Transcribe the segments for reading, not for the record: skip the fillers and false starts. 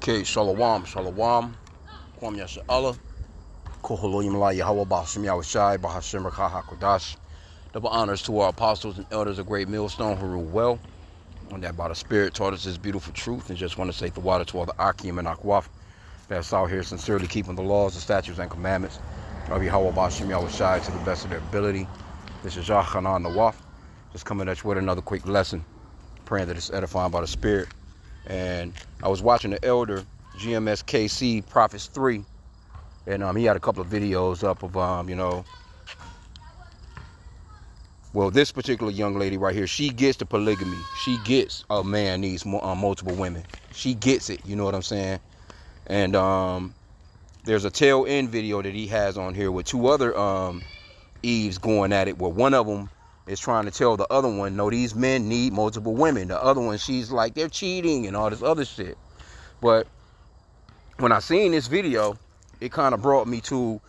Okay, shalom, shalom. Kwam Yasha Allah. Koholoyim la Yahweh Bashim Yahushai Bahashim Rakah HaKodash. Double honors to our apostles and elders of Great Millstone who rule well. And that by the Spirit taught us this beautiful truth. And just want to say the water to all the H.I.M and Akwaf that's out here sincerely keeping the laws, the statutes, and commandments of Yahweh Bashim Yahushai to the best of their ability. This is Yachanan Nawaf. Just coming at you with another quick lesson. Praying that it's edifying by the Spirit. And I was watching the elder GMSKC Prophets 3, and he had a couple of videos up of well, this particular young lady right here, she gets the polygamy. She gets a man needs multiple women. She gets it, you know what I'm saying? And there's a tail end video that he has on here with two other Eves going at it, where one of them is trying to tell the other one, no, these men need multiple women. The other one, she's like, they're cheating and all this other shit. But when I seen this video, it kind of brought me to,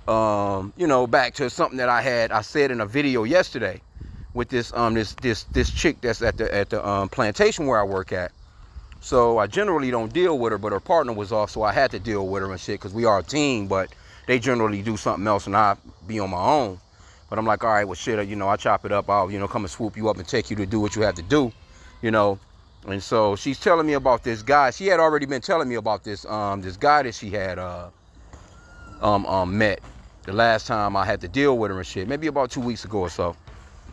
back to something that I said in a video yesterday with this chick that's at the plantation where I work at. So I generally don't deal with her, but her partner was off, so I had to deal with her and shit because we are a team, but they generally do something else and I be on my own. But I'm like, all right, well, shit, I chop it up. I'll, come and swoop you up and take you to do what you have to do, And so she's telling me about this guy. She had already been telling me about this guy that she had met the last time I had to deal with her and shit. Maybe about 2 weeks ago or so,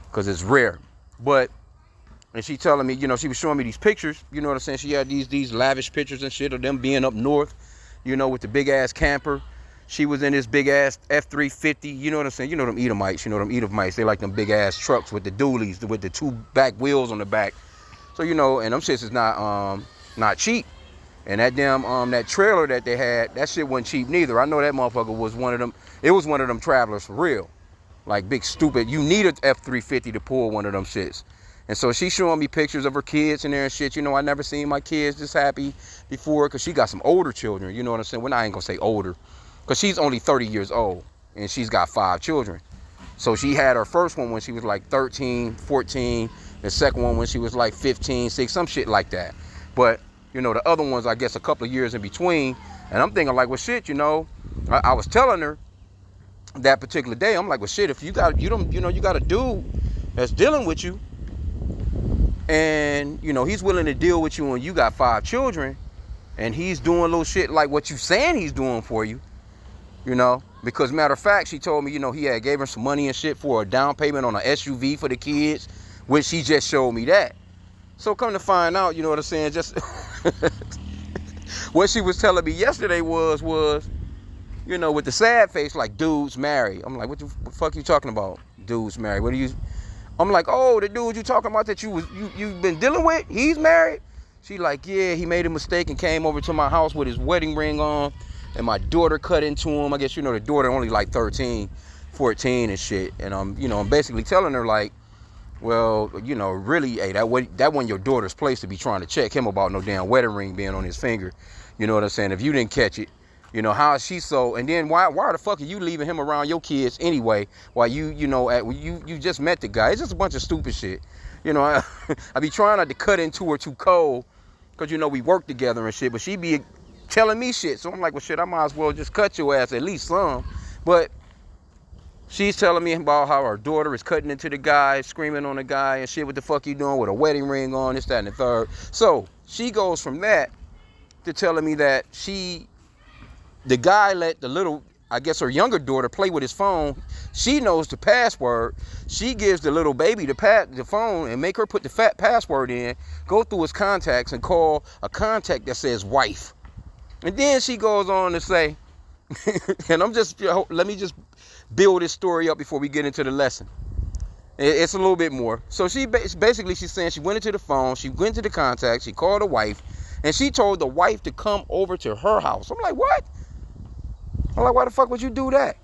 because it's rare. And she telling me, she was showing me these pictures. You know what I'm saying? She had these lavish pictures and shit of them being up north, with the big ass camper. She was in this big ass F-350, you know what I'm saying? You know them Edomites, they like them big ass trucks with the dualies, with the two back wheels on the back. So, and them shits is not cheap. And that damn, that trailer that they had, that shit wasn't cheap neither. I know that motherfucker was one of them, it was one of them travelers for real. Like big stupid, you need an F-350 to pull one of them shits. And so she's showing me pictures of her kids in there and shit. I never seen my kids this happy before, because she got some older children, you know what I'm saying? Well, I ain't gonna say older, because she's only 30 years old and she's got 5 children. So she had her first one when she was like 13, 14, the second one when she was like 15, 6, some shit like that. But, the other ones, I guess a couple of years in between. And I'm thinking like, well, shit, I was telling her that particular day, I'm like, well, shit, if you got a dude that's dealing with you and, he's willing to deal with you and you got 5 children and he's doing little shit like what you saying he's doing for you, because matter of fact, she told me, he had gave her some money and shit for a down payment on an SUV for the kids, which she just showed me that. So come to find out, you know what I'm saying, just what she was telling me yesterday was, with the sad face, like, dudes married. I'm like, what the fuck you talking about? Dudes married. What are you? I'm like, oh, the dude you talking about that you've been dealing with, he's married? She like, yeah, he made a mistake and came over to my house with his wedding ring on. And my daughter cut into him. I guess, the daughter only like 13, 14 and shit. And I'm basically telling her like, well, really, hey, that wasn't your daughter's place to be trying to check him about no damn wedding ring being on his finger. You know what I'm saying? If you didn't catch it, how is she so? And then why the fuck are you leaving him around your kids anyway? While you just met the guy? It's just a bunch of stupid shit. I be trying not to cut into her too cold, because we work together and shit. But she be telling me shit, so I'm like, well, shit, I might as well just cut your ass at least some. But she's telling me about how her daughter is cutting into the guy, screaming on the guy and shit. What the fuck you doing with a wedding ring on, this, that, and the third. So she goes from that to telling me that the guy let the little, I guess her younger daughter, play with his phone. She knows the password. She gives the little baby the phone and make her put the fat password in, go through his contacts and call a contact that says wife. And then she goes on to say, and let me just build this story up before we get into the lesson. It's a little bit more. So she's saying she went into the phone, she went to the contact, she called the wife, and she told the wife to come over to her house. I'm like, what? I'm like, why the fuck would you do that?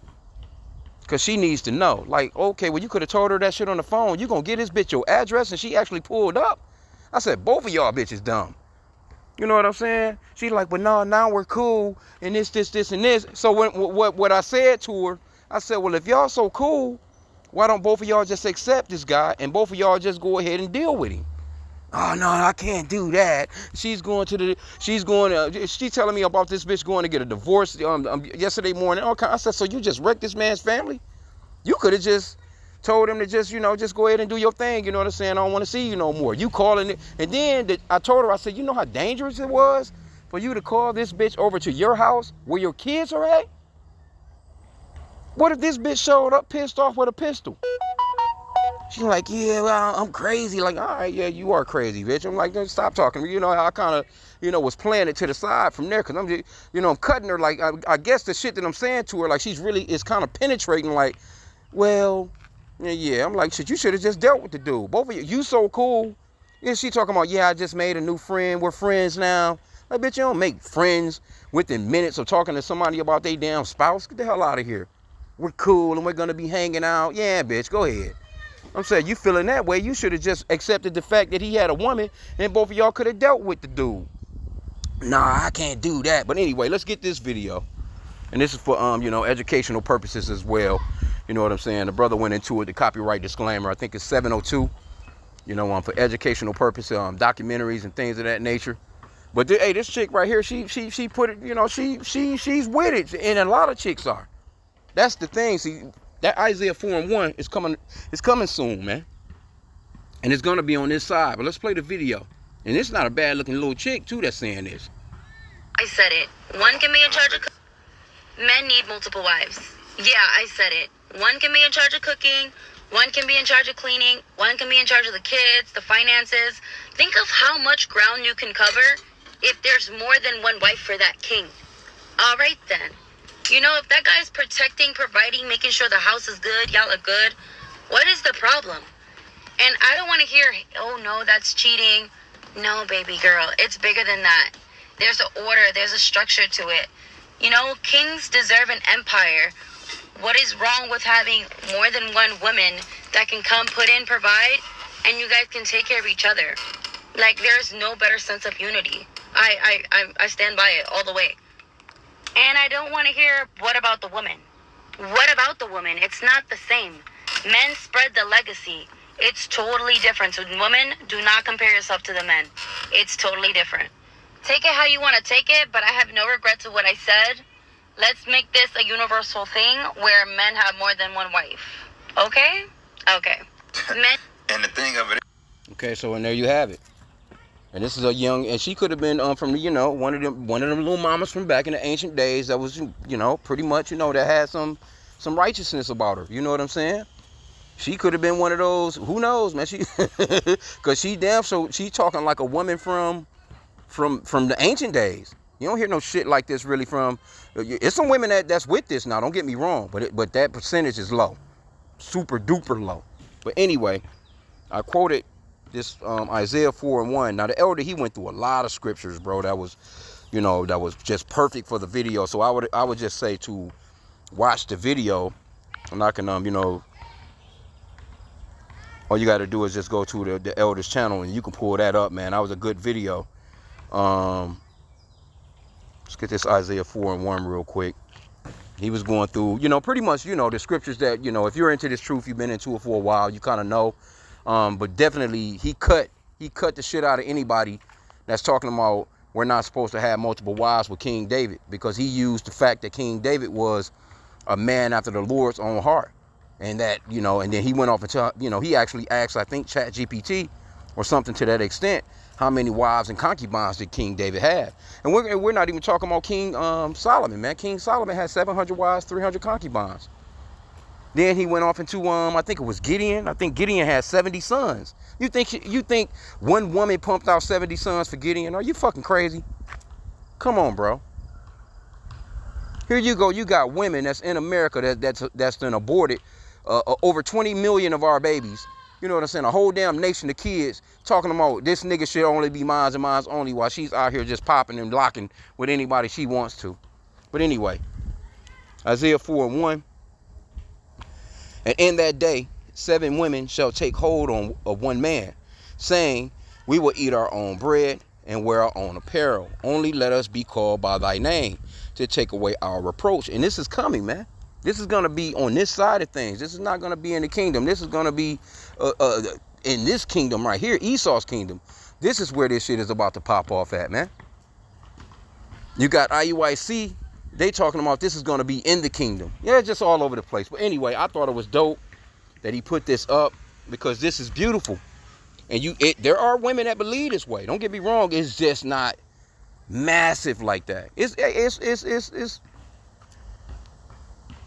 Because she needs to know. Like, okay, well, you could have told her that shit on the phone. You gonna get this bitch your address, and she actually pulled up. I said, both of y'all bitches dumb. You know what I'm saying? She's like, but no, now we're cool, and this, and this. So what I said to her, I said, well, if y'all so cool, why don't both of y'all just accept this guy, and both of y'all just go ahead and deal with him? Oh no, I can't do that. She's telling me about this bitch going to get a divorce yesterday morning. Okay, I said, so you just wrecked this man's family? You could have just told him to just, just go ahead and do your thing. You know what I'm saying? I don't want to see you no more. You calling it. And then I told her, I said, you know how dangerous it was for you to call this bitch over to your house where your kids are at? What if this bitch showed up pissed off with a pistol? She's like, yeah, well, I'm crazy. Like, all right, yeah, you are crazy, bitch. I'm like, stop talking to me. I kind of, was playing it to the side from there because I'm just, I'm cutting her. Like, I guess the shit that I'm saying to her, like, it's kind of penetrating. Like, well, yeah. I'm like, shit, you should have just dealt with the dude. Both of you so cool. Yeah, she talking about, yeah, I just made a new friend. We're friends now. Like, bitch, you don't make friends within minutes of talking to somebody about their damn spouse. Get the hell out of here. We're cool and we're going to be hanging out. Yeah, bitch, go ahead. I'm saying, you feeling that way, you should have just accepted the fact that he had a woman and both of y'all could have dealt with the dude. Nah, I can't do that. But anyway, let's get this video. And this is for, educational purposes as well. You know what I'm saying? The brother went into it, the copyright disclaimer. I think it's 702. For educational purposes, documentaries and things of that nature. But hey, this chick right here, she put it, she's with it. And a lot of chicks are. That's the thing. See, that Isaiah 4:1 is coming soon, man. And it's gonna be on this side. But let's play the video. And it's not a bad looking little chick too that's saying this. I said it. One can be in charge of men need multiple wives. Yeah, I said it. One can be in charge of cooking, one can be in charge of cleaning, one can be in charge of the kids, the finances. Think of how much ground you can cover if there's more than one wife for that king. All right then. If that guy's protecting, providing, making sure the house is good, y'all are good, what is the problem? And I don't want to hear, oh no, that's cheating. No, baby girl, it's bigger than that. There's an order, there's a structure to it. Kings deserve an empire. What is wrong with having more than one woman that can come, put in, provide, and you guys can take care of each other? Like, there's no better sense of unity. I stand by it all the way. And I don't want to hear, what about the woman? What about the woman? It's not the same. Men spread the legacy. It's totally different. So women, do not compare yourself to the men. It's totally different. Take it how you want to take it, but I have no regrets of what I said. Let's make this a universal thing where men have more than one wife. Okay? Okay. Men. And the thing of it. Okay, so and there you have it. And this is a young, and she could have been from one of them little mamas from back in the ancient days that was pretty much that had some righteousness about her. You know what I'm saying? She could have been one of those. Who knows, man? She, cause she talking like a woman from the ancient days. You don't hear no shit like this really from. It's some women that's with this now. Don't get me wrong, but that percentage is low, super duper low. But anyway, I quoted this Isaiah 4:1. Now the elder, he went through a lot of scriptures, bro. That was, that was just perfect for the video. So I would just say to watch the video. I'm not gonna, all you got to do is just go to the elder's channel and you can pull that up, man. That was a good video. Let's get this Isaiah 4:1 real quick. He was going through, pretty much, the scriptures that, if you're into this truth, you've been into it for a while, you kind of know. But definitely he cut the shit out of anybody that's talking about we're not supposed to have multiple wives with King David, because he used the fact that King David was a man after the Lord's own heart. And that, and then he went off and he actually asked, I think, ChatGPT or something to that extent, how many wives and concubines did King David have? And we're not even talking about King Solomon, man. King Solomon had 700 wives, 300 concubines. Then he went off into I think it was Gideon. I think Gideon had 70 sons. You think one woman pumped out 70 sons for Gideon? Are you fucking crazy? Come on, bro. Here you go. You got women that's in America that's been aborted over 20 million of our babies. You know what I'm saying? A whole damn nation of kids talking about this nigga should only be mines and mines only, while she's out here just popping and locking with anybody she wants to. But anyway, Isaiah 4:1. And in that day, 7 women shall take hold of one man, saying, we will eat our own bread and wear our own apparel. Only let us be called by thy name to take away our reproach. And this is coming, man. This is going to be on this side of things. This is not going to be in the kingdom. This is going to be in this kingdom right here, Esau's kingdom, this is where this shit is about to pop off at, man. You got IUIC, they talking about this is going to be in the kingdom. Yeah, just all over the place. But anyway, I thought it was dope that he put this up because this is beautiful. And there are women that believe this way. Don't get me wrong. It's just not massive like that. It's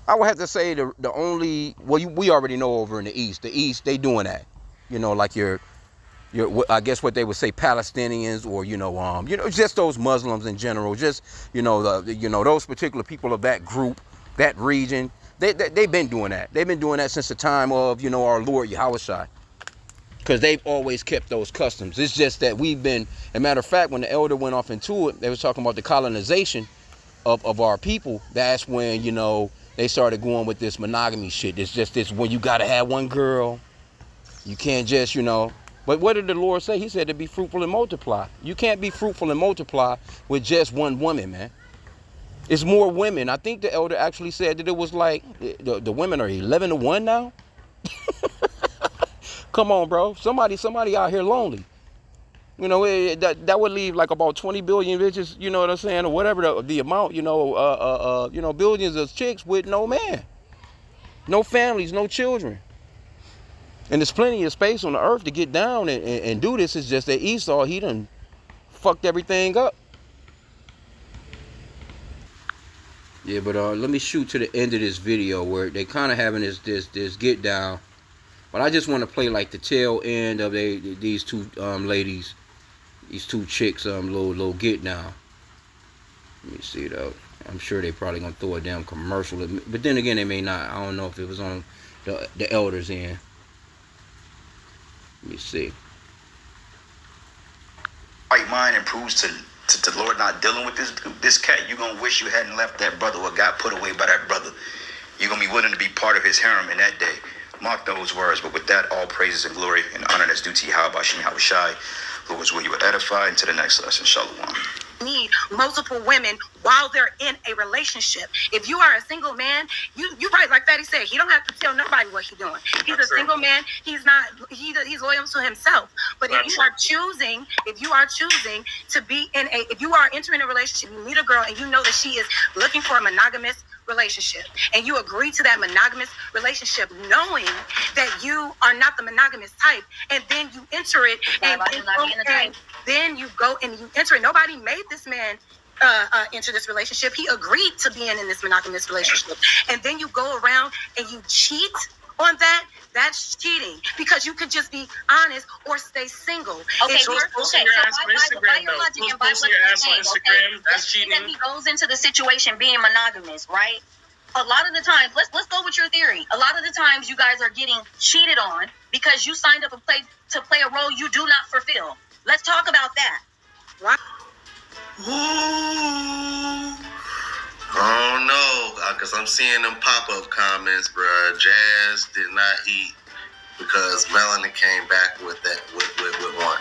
I would have to say the only, well, we already know over in the East, they doing that. You know, like your I guess what they would say Palestinians, or just those Muslims in general, just those particular people of that group, that region, they've been doing that. They've been doing that since the time of our Lord Yahushua, because they've always kept those customs. It's just that we've been, as a matter of fact, when the elder went off into it, they was talking about the colonization of our people. That's when they started going with this monogamy shit. It's just this, when you gotta have one girl, you can't just But what did the Lord say? He said to be fruitful and multiply. You can't be fruitful and multiply with just one woman, man. It's more women. I think the elder actually said that it was like the women are 11-1 now. Come on, bro. Somebody out here lonely. That would leave like about 20 billion bitches, you know what I'm saying, or whatever the amount, billions of chicks with no man, no families, no children. And there's plenty of space on the earth to get down and do this. It's just that Esau, he done fucked everything up. Yeah, but let me shoot to the end of this video where they kind of having this get down. But I just want to play like the tail end of these two ladies, these two chicks, little get down. Let me see though. I'm sure they probably gonna throw a damn commercial, but then again they may not. I don't know if it was on the elders end. Let me see. Right mind and proves to the Lord not dealing with this cat. You're gonna wish you hadn't left that brother or got put away by that brother. You're gonna be willing to be part of his harem in that day. Mark those words. But with that, all praises and glory and honor that's due to Yahweh Hashem Yahushai, who was will you would edify. Into the next lesson. Shalom. Need multiple women while they're in a relationship. If you are a single man, you right, like Fatty said, he don't have to tell nobody what he's doing. He's a single man. He's loyal to himself. But if you are choosing to be if you are entering a relationship, you meet a girl and you know that she is looking for a monogamous relationship, and you agree to that monogamous relationship knowing that you are not the monogamous type, and then you enter it, then you go and you enter it. Nobody made this man enter this relationship. He agreed to being in this monogamous relationship, and then you go around and you cheat on that. That's cheating, because you could just be honest or stay single. Okay, so posting your ass on Instagram, though. Posting your ass on Instagram, that's cheating. He goes into the situation being monogamous, right? A lot of the times, let's go with your theory. A lot of the times, you guys are getting cheated on because you signed up to play a role you do not fulfill. Let's talk about that. Wow. Ooh. I don't know, because I'm seeing them pop-up comments, bruh. Jazz did not eat because Melanie came back with one.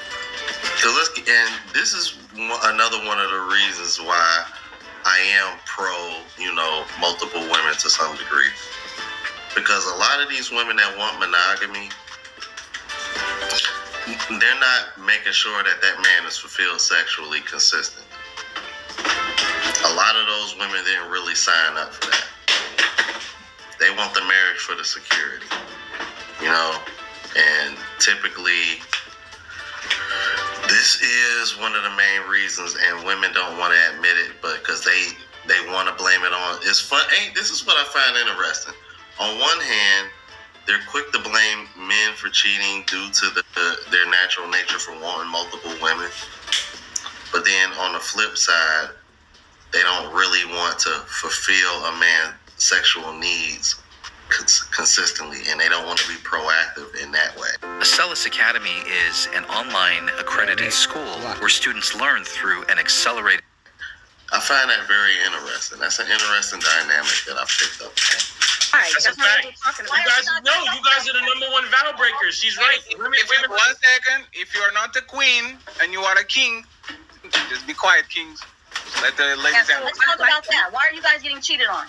So and this is another one of the reasons why I am pro, multiple women to some degree. Because a lot of these women that want monogamy, they're not making sure that man is fulfilled sexually consistent. A lot of those women didn't really sign up for that. They want the marriage for the security, and typically this is one of the main reasons, and women don't want to admit it, but because they want to blame it on, it's fun. This is what I find interesting. On one hand, they're quick to blame men for cheating due to their natural nature for wanting multiple women. But then on the flip side, they don't really want to fulfill a man's sexual needs consistently, and they don't want to be proactive in that way. Acellus Academy is an online accredited school where students learn through an accelerated. I find that very interesting. That's an interesting dynamic that I've picked up on. Right, that's a fact. You guys are the number one vow breakers. She's right. One second, if you are not a queen and you are a king, just be quiet, kings. Let the ladies so let's talk about that. Why are you guys getting cheated on?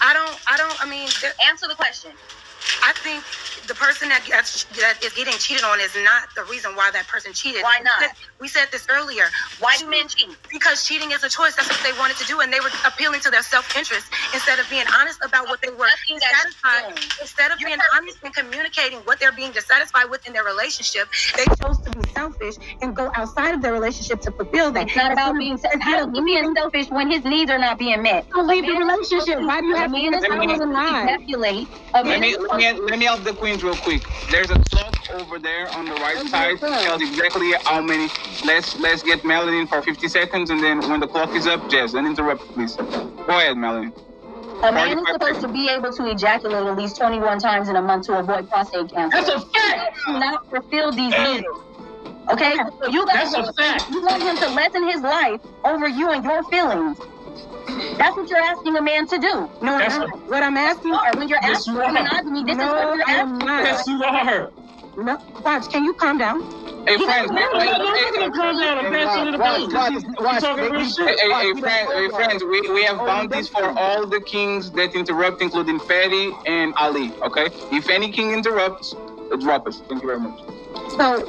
I mean, answer the question. I think the person that is getting cheated on is not the reason why that person cheated. Why not? We said this earlier. Why do men cheat? Because cheating is a choice. That's what they wanted to do, and they were appealing to their self-interest instead of being honest about what they were dissatisfied. Instead of being honest and communicating what they're being dissatisfied with in their relationship, they chose to be selfish and go outside of their relationship to fulfill that. It's not about being selfish when his needs are not being met. Don't leave the relationship. Why do you have to manipulate? Let me help the queens real quick. There's a clock over there on the right side. Tells exactly how many. Let's get Melanie for 50 seconds, and then when the clock is up, Jess, don't interrupt, please. Go ahead, Melanie. A man is supposed to be able to ejaculate at least 21 times in a month to avoid prostate cancer. That's a fact. Do not fulfill these needs. Okay? So you guys, that's a fact. You want him to lessen his life over you and your feelings. That's what you're asking a man to do. No, what I'm asking, or when you're asking for monogamy, this is what you're asking. Yes, you are. No, Watch, can you calm down? Hey, friends. Hey, friends, we have bounties for all the kings that interrupt, including Fatty and Ali, okay? If any king interrupts, drop us. Thank you very much. So,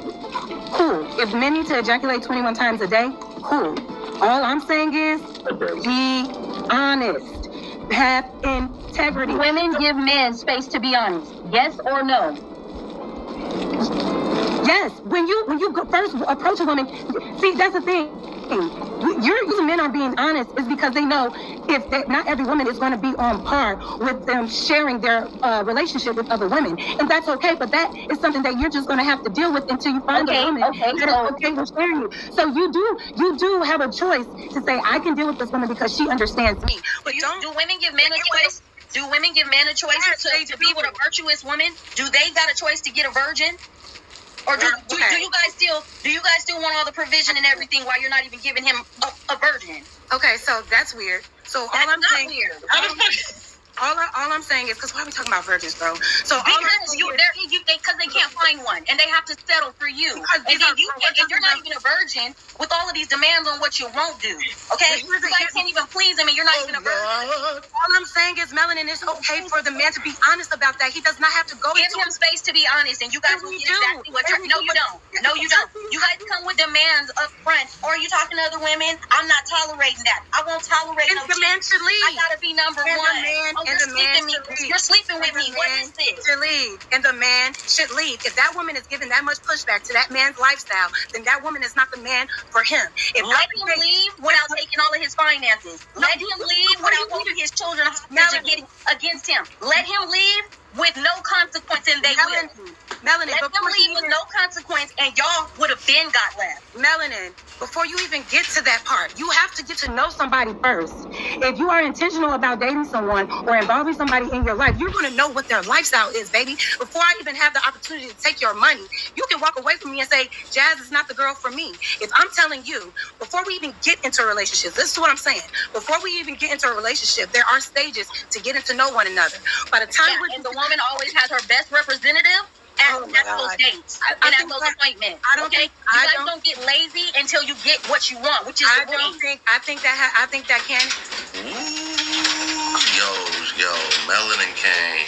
cool. If men need to ejaculate 21 times a day, cool. All I'm saying is, be honest. Have integrity. Women give men space to be honest. Yes or no? Yes. When you first approach a woman, see, that's the thing. Your men are being honest is because they know not every woman is going to be on par with them sharing their relationship with other women, and that's okay. But that is something that you're just going to have to deal with until you find a woman that is okay with sharing you. So you do have a choice to say, I can deal with this woman because she understands me. But do women give men a choice? Do women give men a choice to be with a virtuous woman? Do they got a choice to get a virgin? Or do you guys still want all the provision and everything while you're not even giving him a virgin? Okay, so that's weird. So all I'm saying, all I'm saying is, because why are we talking about virgins, bro? So because they can't find one and they have to settle for you. And you're not even a virgin with all of these demands on what you won't do. Okay, you guys can't even please him, and you're not even a virgin. All I'm saying is, Melanin, it's okay for the man to be honest about that. He does not have to go. Give him space to be honest, and you guys will get exactly what you're. No, you don't. No, you don't. You guys come with demands up front, or are you talking to other women? I'm not tolerating that. I won't tolerate no the man should leave. I gotta be number one. You're sleeping with me. What is this? Should leave, and the man should leave. If that woman is giving that much pushback to that man's lifestyle, then that woman is not the man for him. Let him leave without taking all of his finances. Let him leave without holding his children hostage against him. Let him leave with no consequence, and they will. Melanin, let them leave with no consequence, and y'all would have been got left. Melanin, before you even get to that part, you have to get to know somebody first. If you are intentional about dating someone or involving somebody in your life, you're going to know what their lifestyle is, baby. Before I even have the opportunity to take your money, you can walk away from me and say, Jazz is not the girl for me. If I'm telling you, before we even get into relationships, this is what I'm saying. Before we even get into a relationship, there are stages to getting to know one another. By the time and the woman always has her best representative at those dates and at those appointments. You guys don't get lazy until you get what you want, which is I think that can. Yo, Melanin came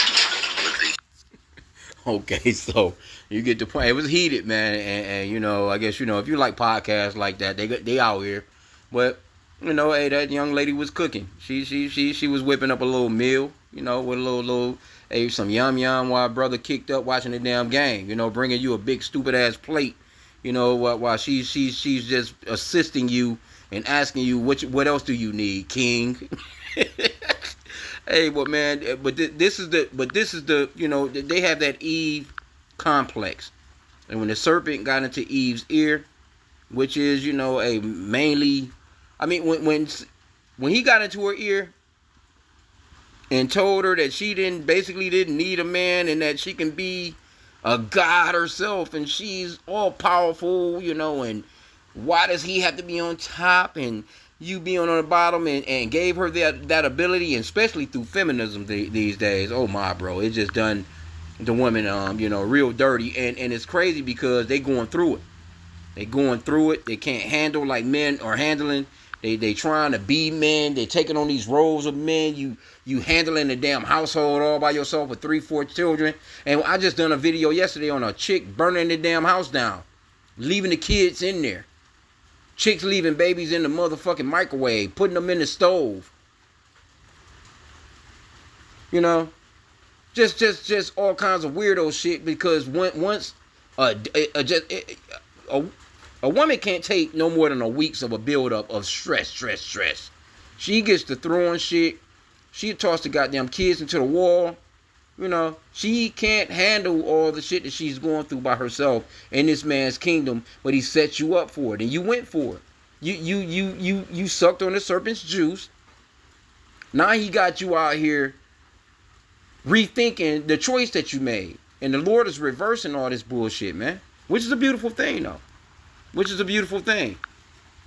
with the. Okay, so you get the point. It was heated, man, and you know, I guess, you know, if you like podcasts like that, they out here, but you know, hey, that young lady was cooking. She was whipping up a little meal, you know, with a little. Hey, some yum while brother kicked up watching the damn game. You know, bringing you a big stupid ass plate. You know, while she's just assisting you and asking you what else do you need, King. Hey, but man, this is the you know, they have that Eve complex, and when the serpent got into Eve's ear, which is, you know, mainly, I mean, when he got into her ear and told her that she didn't need a man and that she can be a god herself and she's all powerful, you know, and why does he have to be on top and you be on the bottom, and gave her that ability, and especially through feminism these days. Oh my, bro, it just done the women you know, real dirty, and it's crazy because they going through it. They can't handle like men are handling, They trying to be men. They taking on these roles of men. You handling the damn household all by yourself with 3-4 children. And I just done a video yesterday on a chick burning the damn house down, leaving the kids in there. Chicks leaving babies in the motherfucking microwave, putting them in the stove. You know, just all kinds of weirdo shit. Because once a woman can't take no more than a weeks of a buildup of stress. She gets to throwing shit. She toss the goddamn kids into the wall. You know, she can't handle all the shit that she's going through by herself in this man's kingdom, but he set you up for it, and you went for it. You sucked on the serpent's juice. Now he got you out here rethinking the choice that you made, and the Lord is reversing all this bullshit, man. Which is a beautiful thing, though. Which is a beautiful thing.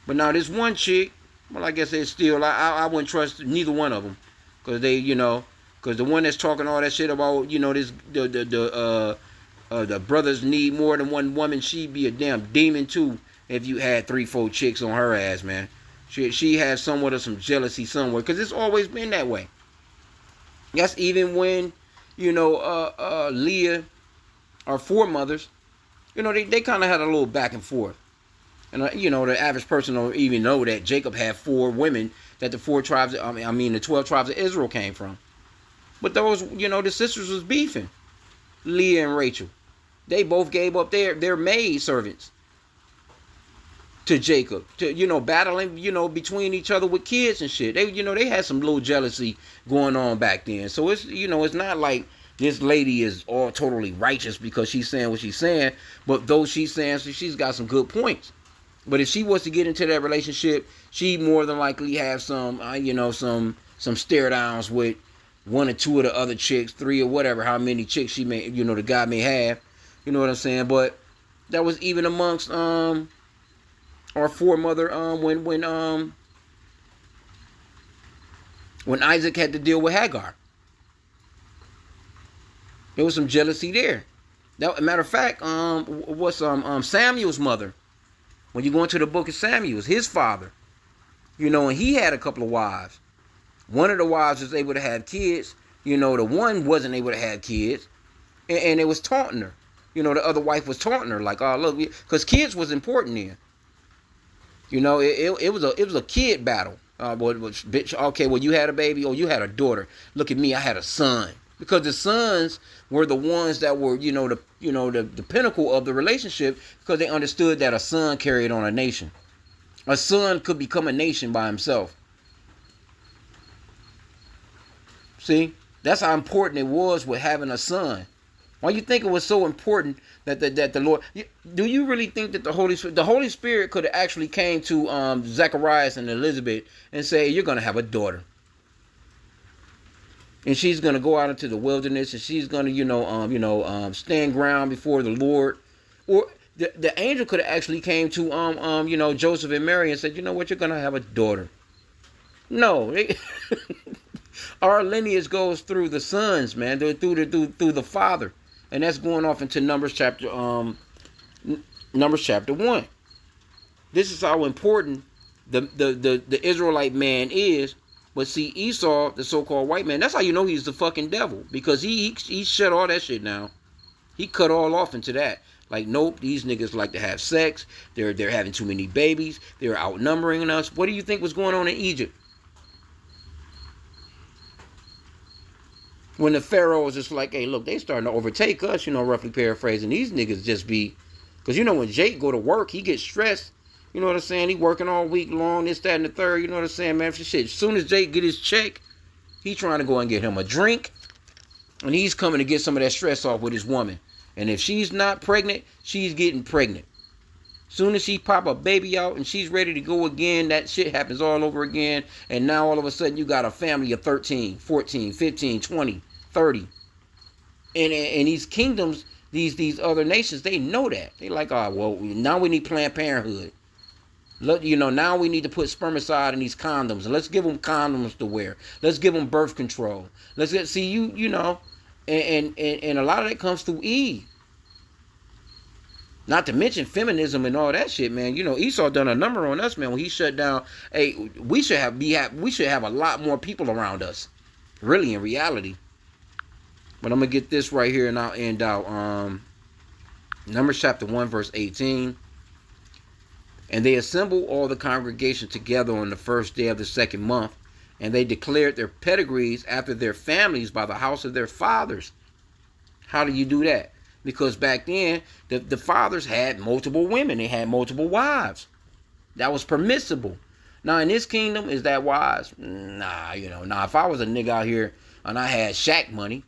But now this one chick, well, like I said, still, I wouldn't trust neither one of them, because they, you know. Because the one that's talking all that shit about, you know, this the brothers need more than one woman, she'd be a damn demon too if you had 3-4 chicks on her ass, man. She has somewhat of some jealousy somewhere, because it's always been that way. That's even when, you know, Leah, our foremothers, you know, they kind of had a little back and forth. And, you know, the average person don't even know that Jacob had 4 women that the 12 tribes of Israel came from. But those, you know, the sisters was beefing. Leah and Rachel. They both gave up their maid servants to Jacob. To, you know, battling, you know, between each other with kids and shit. They, you know, they had some little jealousy going on back then. So it's, you know, it's not like this lady is all totally righteous because she's saying what she's saying. But though she's saying, she's got some good points. But if she was to get into that relationship, she more than likely have some, you know, some stare downs with 1 or 2 of the other chicks, 3 or whatever, how many chicks she may, you know, the guy may have. You know what I'm saying? But that was even amongst our foremother when Isaac had to deal with Hagar. There was some jealousy there. That, matter of fact, what's Samuel's mother? When you go into the book of Samuel, his father, you know, and he had a couple of wives. One of the wives was able to have kids. You know, the one wasn't able to have kids. And it was taunting her. You know, the other wife was taunting her. Like, oh, look. Because kids was important then. You know, it was a kid battle. Bitch, okay, well, you had a baby. Oh, you had a daughter. Look at me. I had a son. Because the sons were the ones that were, the pinnacle of the relationship. Because they understood that a son carried on a nation. A son could become a nation by himself. See, that's how important it was with having a son. Why you think it was so important that the Lord? Do you really think that the Holy Spirit could have actually came to Zacharias and Elizabeth and say, "You're gonna have a daughter, and she's gonna go out into the wilderness and she's gonna, stand ground before the Lord," or the angel could have actually came to Joseph and Mary and said, "You know what? You're gonna have a daughter." No. Our lineage goes through the sons, man, through the father, and that's going off into Numbers chapter 1. This is how important the Israelite man is. But see, Esau, the so-called white man, that's how you know he's the fucking devil, because he shut all that shit down. He cut all off into that. Like, nope, these niggas like to have sex. They're having too many babies. They're outnumbering us. What do you think was going on in Egypt? When the Pharaoh was just like, hey, look, they starting to overtake us, roughly paraphrasing. These niggas just be, because when Jake go to work, he gets stressed. You know what I'm saying? He working all week long, this, that, and the third. You know what I'm saying, man? For shit. As soon as Jake get his check, he trying to go and get him a drink. And he's coming to get some of that stress off with his woman. And if she's not pregnant, she's getting pregnant. Soon as she pop a baby out and she's ready to go again, that shit happens all over again. And now all of a sudden you got a family of 13, 14, 15, 20, 30. And these kingdoms, these other nations, they know that. They like, oh, well, now we need Planned Parenthood. Look, now we need to put spermicide in these condoms. And let's give them condoms to wear. Let's give them birth control. Let's get, see, and a lot of that comes through Eve. Not to mention feminism and all that shit, man. You know, Esau done a number on us, man. When he shut down, hey, we should have a lot more people around us. Really, in reality. But I'm gonna get this right here, and I'll end out. Numbers chapter 1, verse 18. And they assembled all the congregation together on the first day of the second month, and they declared their pedigrees after their families by the house of their fathers. How do you do that? Because back then, the fathers had multiple women. They had multiple wives. That was permissible. Now, in this kingdom, is that wise? Nah, if I was a nigga out here and I had Shaq money,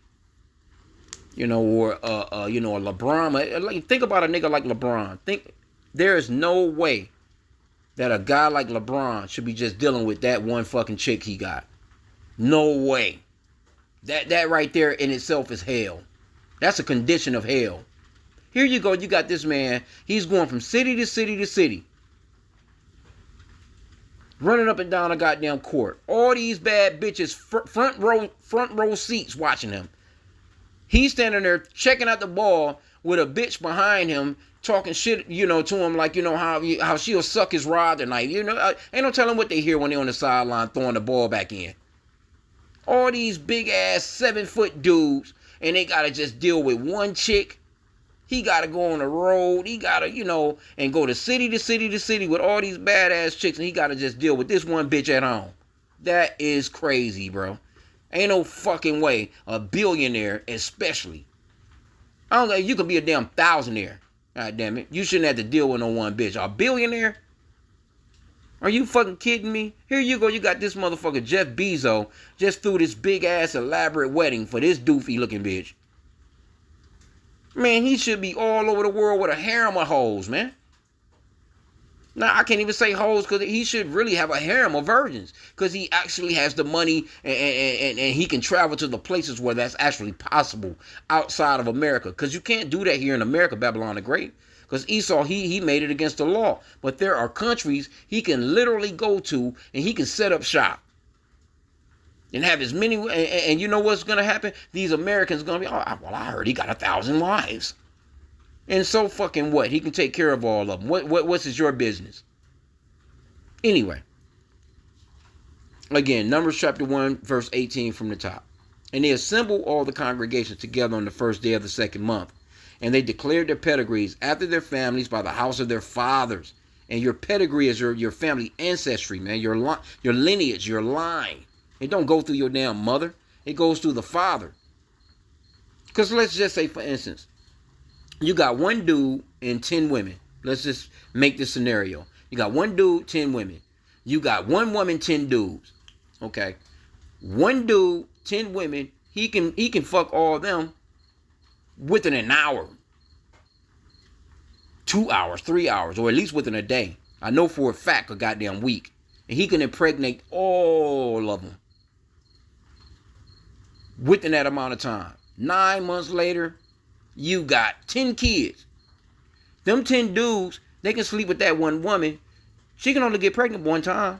or a LeBron. Like, think about a nigga like LeBron. There is no way that a guy like LeBron should be just dealing with that one fucking chick he got. No way. That right there in itself is hell. That's a condition of hell. Here you go. You got this man. He's going from city to city to city, running up and down a goddamn court. All these bad bitches, front row seats watching him. He's standing there checking out the ball with a bitch behind him, talking shit, to him, like, how she'll suck his rod tonight. Ain't no telling what they hear when they're on the sideline throwing the ball back in. All these big ass 7-foot dudes, and they gotta just deal with one chick. He gotta go on the road. He gotta, and go to city to city to city with all these badass chicks, and he gotta just deal with this one bitch at home. That is crazy, bro. Ain't no fucking way a billionaire, especially. I don't know, you could be a damn thousandaire. God damn it. You shouldn't have to deal with no one bitch. A billionaire? Are you fucking kidding me? Here you go. You got this motherfucker Jeff Bezos just threw this big ass elaborate wedding for this doofy looking bitch. Man, he should be all over the world with a harem of hoes, man. Now, I can't even say hoes because he should really have a harem of virgins because he actually has the money and he can travel to the places where that's actually possible outside of America. Because you can't do that here in America, Babylon the Great. Because Esau, he made it against the law. But there are countries he can literally go to and he can set up shop. And have as many, and you know what's going to happen? These Americans are going to be, well, I heard he got 1,000 wives. And so fucking what? He can take care of all of them. What's is your business? Anyway. Again, Numbers chapter 1, verse 18 from the top. And they assembled all the congregation together on the first day of the second month. And they declared their pedigrees after their families by the house of their fathers. And your pedigree is your family ancestry, man. Your lineage, your line. It don't go through your damn mother. It goes through the father. Because let's just say, for instance, you got one dude and 10 women. Let's just make this scenario. You got one dude, 10 women. You got one woman, 10 dudes. Okay. One dude, 10 women. He can fuck all of them within an hour. 2 hours, 3 hours, or at least within a day. I know for a fact a goddamn week. And he can impregnate all of them within that amount of time. 9 months later, you got 10 kids. Them 10 dudes, they can sleep with that one woman. She can only get pregnant one time.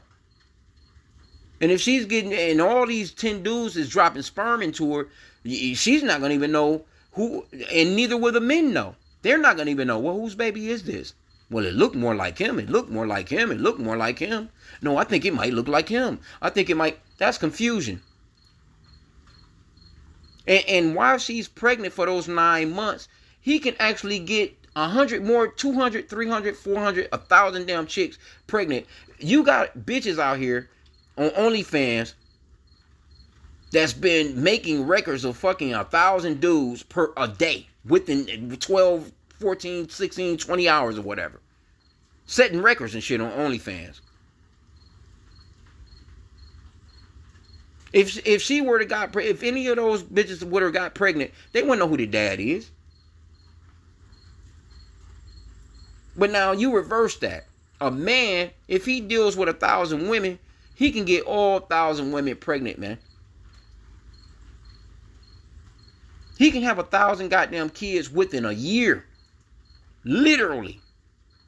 And if she's getting, and all these 10 dudes is dropping sperm into her, she's not going to even know who, and neither will the men know. They're not going to even know, well, whose baby is this? Well, it looked more like him. It looked more like him. It looked more like him. No, I think it might look like him. I think it might. That's confusion. And while she's pregnant for those 9 months, he can actually get 100 more, 200, 300, 400, 1,000 damn chicks pregnant. You got bitches out here on OnlyFans that's been making records of fucking 1,000 dudes per a day within 12, 14, 16, 20 hours or whatever. Setting records and shit on OnlyFans. If she were to got, if any of those bitches would have got pregnant, they wouldn't know who the dad is. But now you reverse that. A man, if he deals with 1,000 women, he can get all 1,000 women pregnant, man. He can have 1,000 goddamn kids within a year. Literally.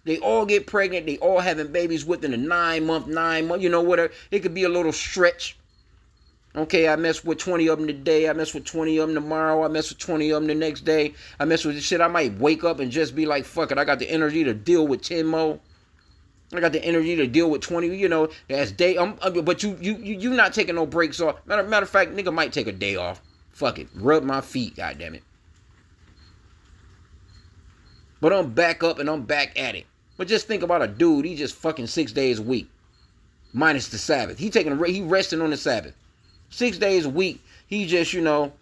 They all get pregnant. They all having babies within a 9 month, whatever. It could be a little stretch. Okay, I mess with 20 of them today. I mess with 20 of them tomorrow. I mess with 20 of them the next day. I mess with this shit. I might wake up and just be like, fuck it. I got the energy to deal with 10 more. I got the energy to deal with 20. You know, as day. But you not taking no breaks off. Matter of fact, nigga might take a day off. Fuck it. Rub my feet. Goddammit. But I'm back up and I'm back at it. But just think about a dude. He just fucking 6 days a week, minus the Sabbath. He resting on the Sabbath. 6 days a week, he just, you know,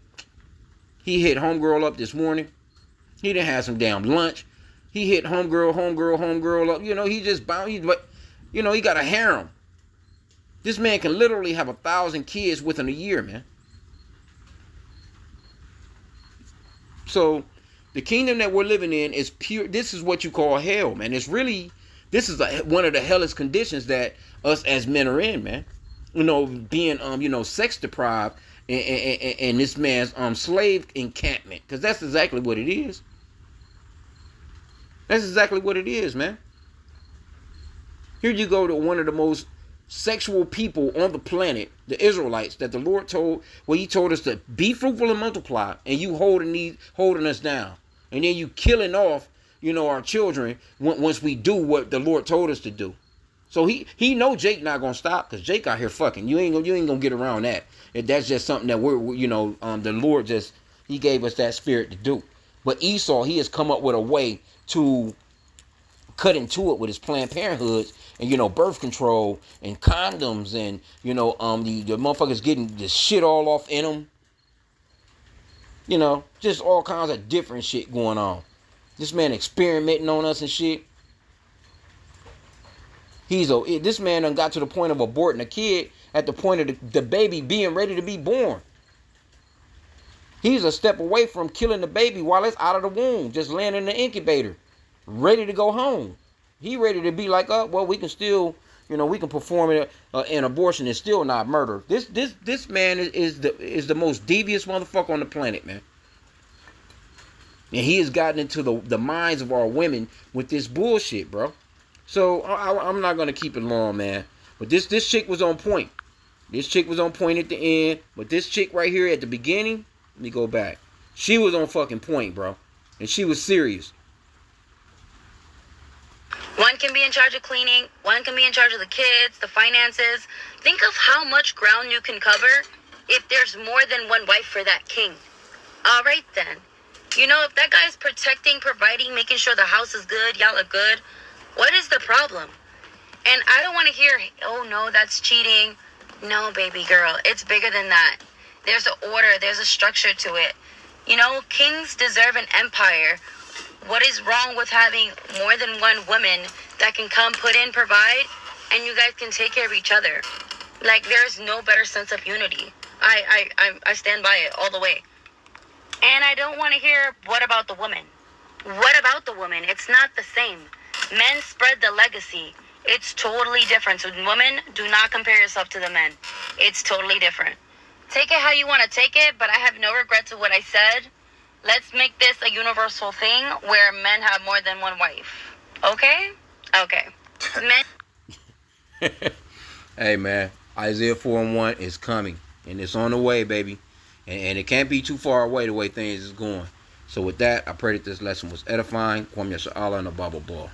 he hit homegirl up this morning. He done had some damn lunch. He hit homegirl up. You know, he just bound, but, you know, he got a harem. This man can literally have 1,000 kids within a year, man. So, the kingdom that we're living in is pure. This is what you call hell, man. It's really, this is one of the hellish conditions that us as men are in, man. You know, being, you know, sex deprived and this man's slave encampment. Because that's exactly what it is. That's exactly what it is, man. Here you go to one of the most sexual people on the planet, the Israelites, that the Lord told, well, he told us to be fruitful and multiply, and you holding us down. And then you killing off, you know, our children once we do what the Lord told us to do. So he know Jake not gonna stop, because Jake out here fucking. You ain't gonna get around that. That's just something that we're you know, the Lord just, he gave us that spirit to do. But Esau, he has come up with a way to cut into it with his Planned Parenthoods and, you know, birth control and condoms and, you know, the motherfuckers getting the shit all off in them. You know, just all kinds of different shit going on. This man experimenting on us and shit. This man done got to the point of aborting a kid at the point of the baby being ready to be born. He's a step away from killing the baby while it's out of the womb, just laying in the incubator, ready to go home. He ready to be like, oh, well, we can still, you know, we can perform an abortion. It's still not murder. This man is the most devious motherfucker on the planet, man. And he has gotten into the minds of our women with this bullshit, bro. So I'm not gonna keep it long, man. But this chick was on point. This chick was on point at the end. But this chick right here at the beginning, let me go back. She was on fucking point, bro. And she was serious. One can be in charge of cleaning. One can be in charge of the kids, the finances. Think of how much ground you can cover if there's more than one wife for that king. All right, then. You know, if that guy's protecting, providing, making sure the house is good, y'all are good, what is the problem? And I don't want to hear, oh, no, that's cheating. No, baby girl, it's bigger than that. There's an order. There's a structure to it. You know, kings deserve an empire. What is wrong with having more than one woman that can come, put in, provide, and you guys can take care of each other? Like, there's no better sense of unity. I stand by it all the way. And I don't want to hear, what about the woman? What about the woman? It's not the same. Men spread the legacy. It's totally different. So women, do not compare yourself to the men. It's totally different. Take it how you want to take it, but I have no regrets of what I said. Let's make this a universal thing where men have more than one wife. Okay? Okay. Men. Hey, man. Isaiah 4:1 is coming. And it's on the way, baby. And it can't be too far away the way things is going. So with that, I pray that this lesson was edifying. Kwame Yasha Allah and a Bible ball.